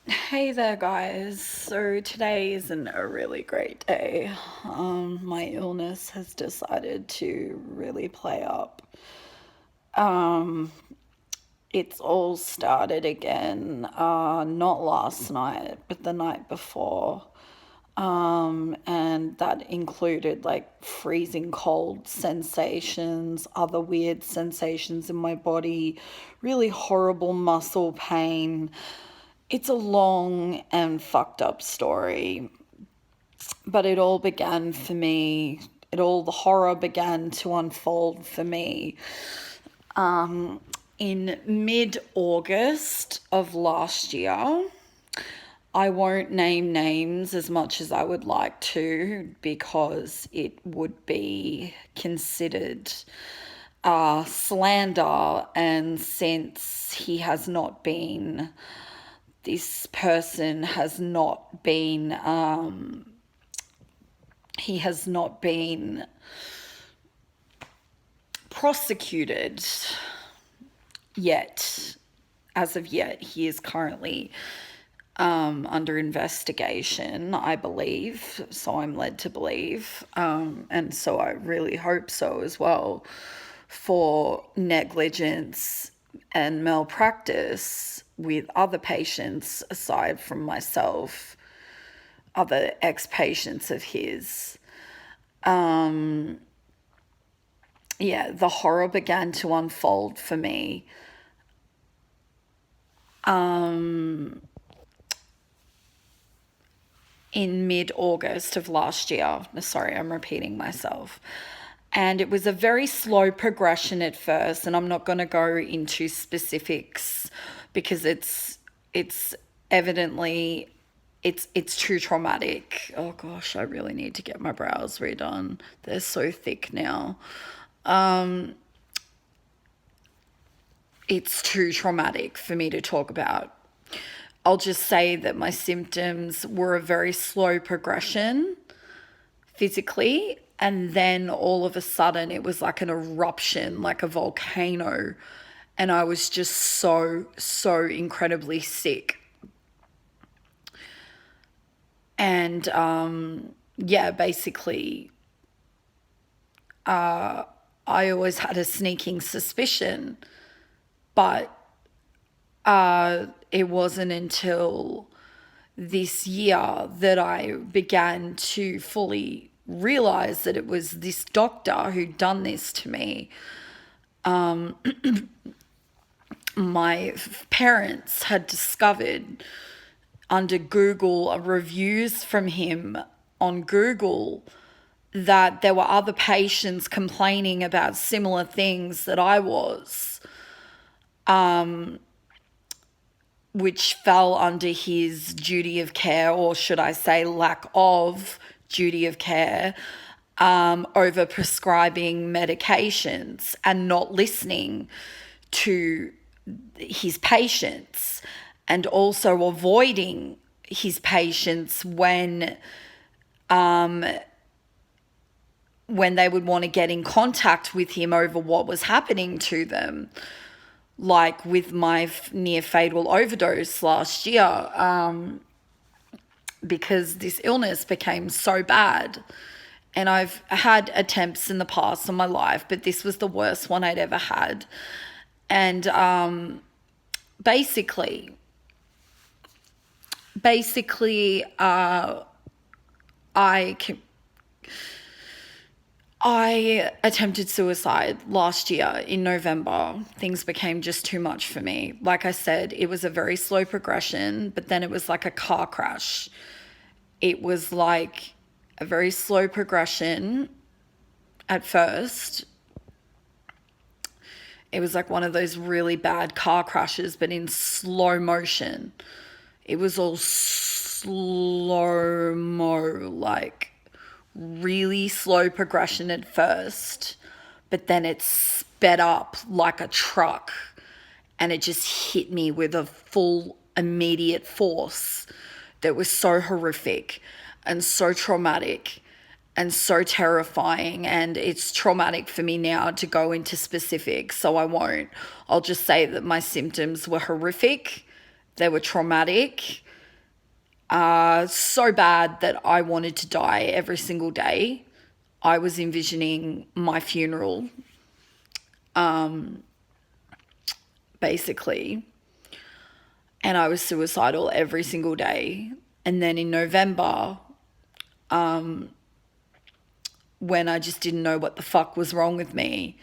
Hey there, guys. So today isn't a really great day. My illness has decided to really play up. Um, it's all started again, not last night, but the night before. And that included like freezing cold sensations, other weird sensations in my body, really horrible muscle pain. It's a long and fucked up story, but it all began for me. The horror began to unfold for me in mid August of last year. I won't name names as much as I would like to because it would be considered slander, and since this person has not been he has not been prosecuted yet. As of yet, he is currently under investigation, I believe. So I'm led to believe. And so I really hope so as well, for negligence and malpractice with other patients aside from myself, other ex-patients of his. Yeah, the horror began to unfold for me in mid-August of last year. Sorry, I'm repeating myself. And it was a very slow progression at first, and I'm not going to go into specifics because it's evidently it's too traumatic. Oh gosh, I really need to get my brows redone. They're so thick now. It's too traumatic for me to talk about. I'll just say that my symptoms were a very slow progression physically, and then all of a sudden it was like an eruption, like a volcano, and I was just so incredibly sick. And yeah, basically I always had a sneaking suspicion, but it wasn't until this year that I began to fully realize that it was this doctor who'd done this to me. My parents had discovered under Google reviews from him on Google that there were other patients complaining about similar things that I was, which fell under his duty of care, or should I say lack of duty of care, over prescribing medications and not listening to his patients, and also avoiding his patients when they would want to get in contact with him over what was happening to them, like with my near fatal overdose last year, because this illness became so bad. And I've had attempts in the past in my life, but this was the worst one I'd ever had. And basically, I I attempted suicide last year in November. Things became just too much for me. Like I said, it was a very slow progression, but then it was like a car crash. It was like a very slow progression at first. It was like one of those really bad car crashes, but in slow motion. It was all slow mo, like really slow progression at first, but then it sped up like a truck, and it just hit me with a full immediate force that was so horrific and so traumatic and so terrifying. And it's traumatic for me now to go into specifics, so I won't. I'll just say that my symptoms were horrific, they were traumatic, So bad that I wanted to die every single day. I was envisioning my funeral, basically, and I was suicidal every single day. And then in November, when I just didn't know what the fuck was wrong with me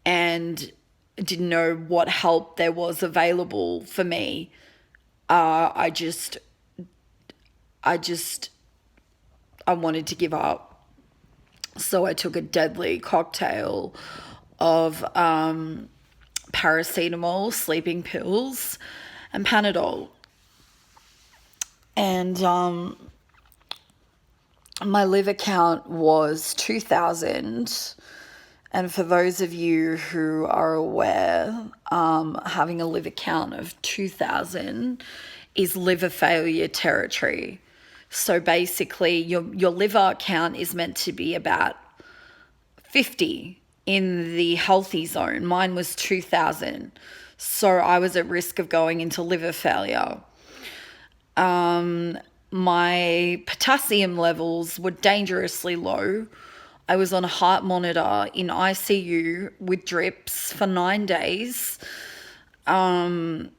and didn't know what help there was available for me, I wanted to give up. So I took a deadly cocktail of paracetamol, sleeping pills, and Panadol. And my liver count was 2,000. And for those of you who are aware, having a liver count of 2,000 is liver failure territory. So basically, your liver count is meant to be about 50 in the healthy zone. Mine was 2,000. So I was at risk of going into liver failure. My potassium levels were dangerously low. I was on a heart monitor in ICU with drips for 9 days. And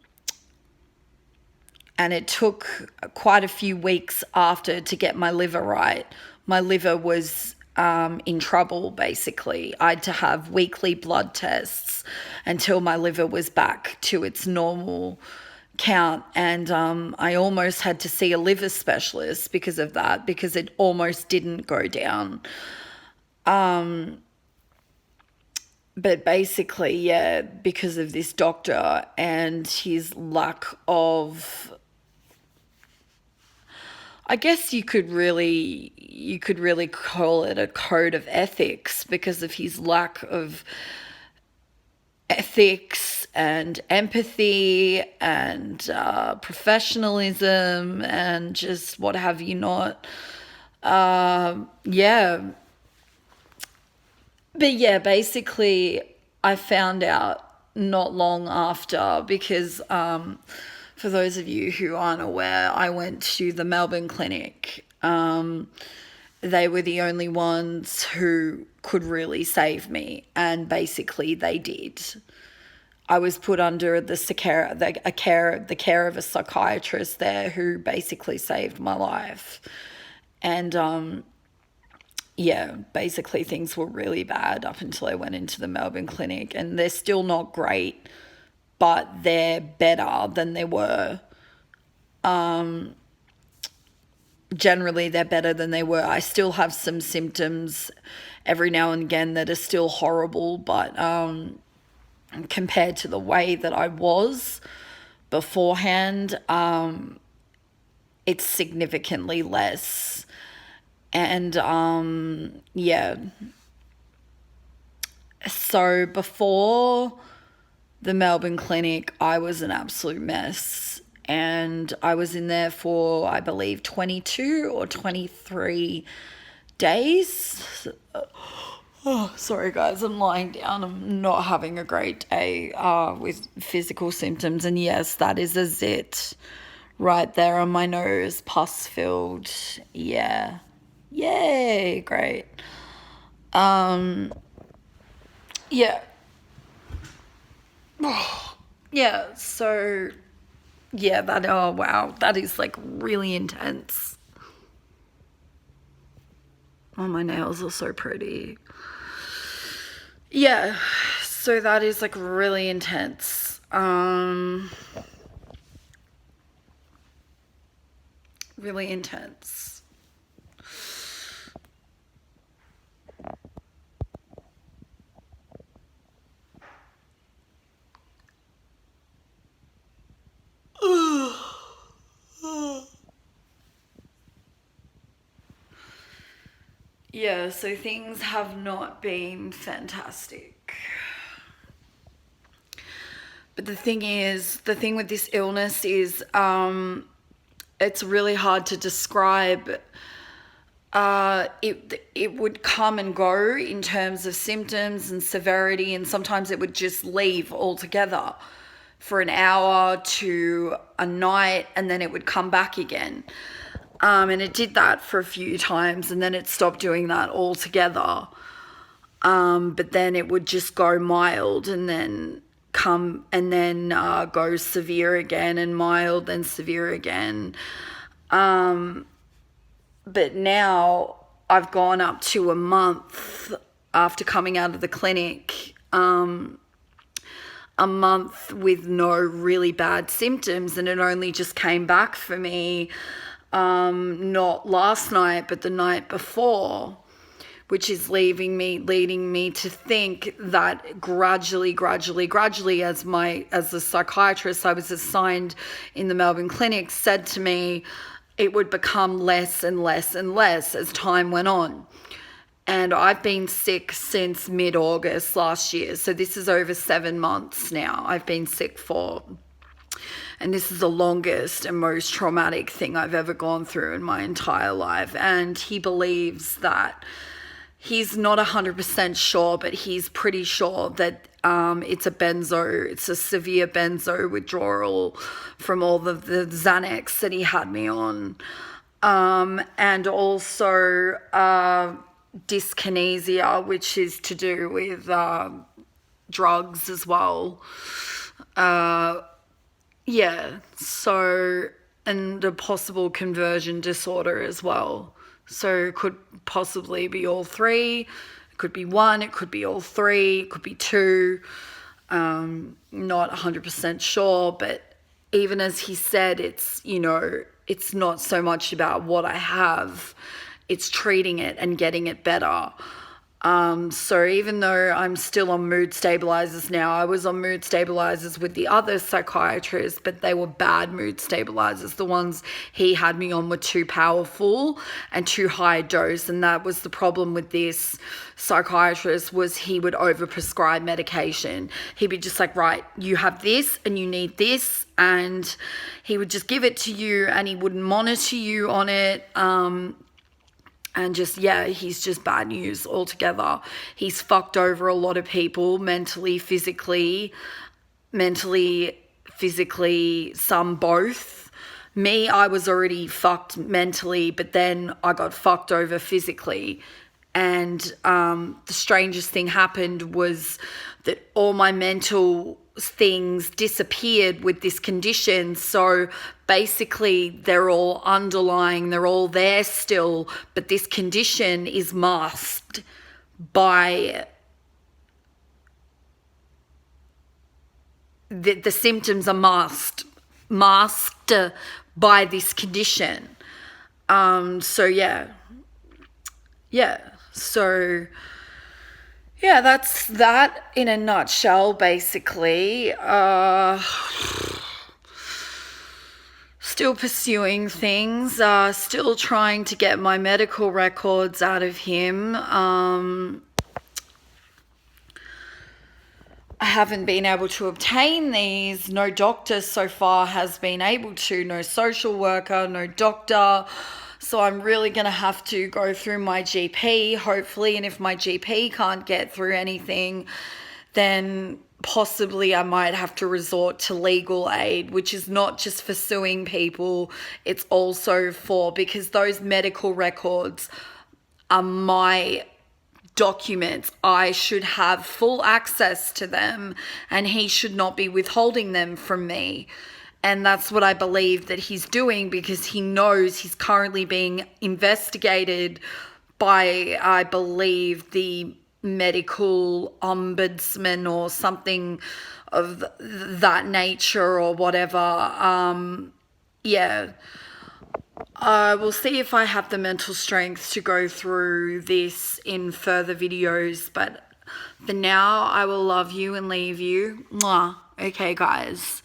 it took quite a few weeks after to get my liver right. My liver was in trouble, basically. I had to have weekly blood tests until my liver was back to its normal count. And I almost had to see a liver specialist because of that, because it almost didn't go down. But basically, yeah, because of this doctor and his lack of, I guess you could really call it a code of ethics, because of his lack of ethics and empathy and professionalism and just what have you not. Yeah. But yeah, basically, I found out not long after, because for those of you who aren't aware, I went to the Melbourne clinic. They were the only ones who could really save me, and basically they did. I was put under the care of a psychiatrist there who basically saved my life. And yeah, basically things were really bad up until I went into the Melbourne clinic, and they're still not great, but they're better than they were. Generally, they're better than they were. I still have some symptoms every now and again that are still horrible, but compared to the way that I was beforehand, it's significantly less. And yeah. So before the Melbourne clinic, I was an absolute mess. And I was in there for, I believe, 22 or 23 days. Oh, sorry, guys, I'm lying down. I'm not having a great day with physical symptoms. And yes, that is a zit right there on my nose, pus filled. Yeah. Yay, great. Yeah. Yeah, so yeah, oh wow, that is like really intense. Oh, my nails are so pretty. Yeah, so that is like really intense. Really intense. Yeah, so things have not been fantastic. But the thing with this illness is it's really hard to describe. It would come and go in terms of symptoms and severity, and sometimes it would just leave altogether. for an hour to a night, and then it would come back again. And it did that for a few times, and then it stopped doing that altogether. But then it would just go mild and then go severe again, and mild, then severe again. But now I've gone up to a month after coming out of the clinic, a month with no really bad symptoms, and it only just came back for me, not last night, but the night before, which is leading me to think that gradually, as the psychiatrist I was assigned in the Melbourne clinic said to me, it would become less and less and less as time went on. And I've been sick since mid-August last year. So this is over 7 months now I've been sick for. And this is the longest and most traumatic thing I've ever gone through in my entire life. And he believes that, he's not 100% sure, but he's pretty sure that it's a severe benzo withdrawal from all the Xanax that he had me on. And also dyskinesia, which is to do with drugs as well. So, and a possible conversion disorder as well. So it could possibly be all three. It could be one, it could be all three, it could be two. Not 100% sure, but even as he said, it's not so much about what I have, it's treating it and getting it better. So even though I'm still on mood stabilizers now, I was on mood stabilizers with the other psychiatrist, but they were bad mood stabilizers. The ones he had me on were too powerful and too high dose. And that was the problem with this psychiatrist, was he would overprescribe medication. He'd be just like, right, you have this and you need this. And he would just give it to you and he wouldn't monitor you on it. And just, he's just bad news altogether. He's fucked over a lot of people mentally, physically, some both. Me, I was already fucked mentally, but then I got fucked over physically. And the strangest thing happened was that all my mental things disappeared with this condition. So basically they're all underlying, they're all there still, but this condition is masked by the symptoms are masked by this condition. That's that in a nutshell, basically. Still pursuing things, still trying to get my medical records out of him. I haven't been able to obtain these. No doctor so far has been able to, no social worker, no doctor. So I'm really going to have to go through my GP, hopefully. And if my GP can't get through anything, then possibly I might have to resort to legal aid, which is not just for suing people. It's also because those medical records are my documents. I should have full access to them, and he should not be withholding them from me. And that's what I believe that he's doing, because he knows he's currently being investigated by, I believe, the medical ombudsman or something of that nature or whatever. We'll see if I have the mental strength to go through this in further videos. But for now, I will love you and leave you. Mwah. Okay, guys.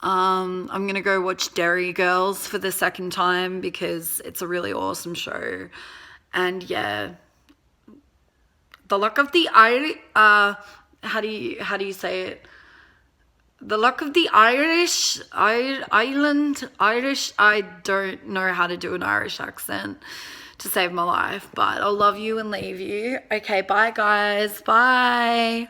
I'm going to go watch Derry Girls for the second time because it's a really awesome show. And the luck of the Irish, how do you say it? The luck of the Irish, Irish, I don't know how to do an Irish accent to save my life, but I'll love you and leave you. Okay, bye guys, bye.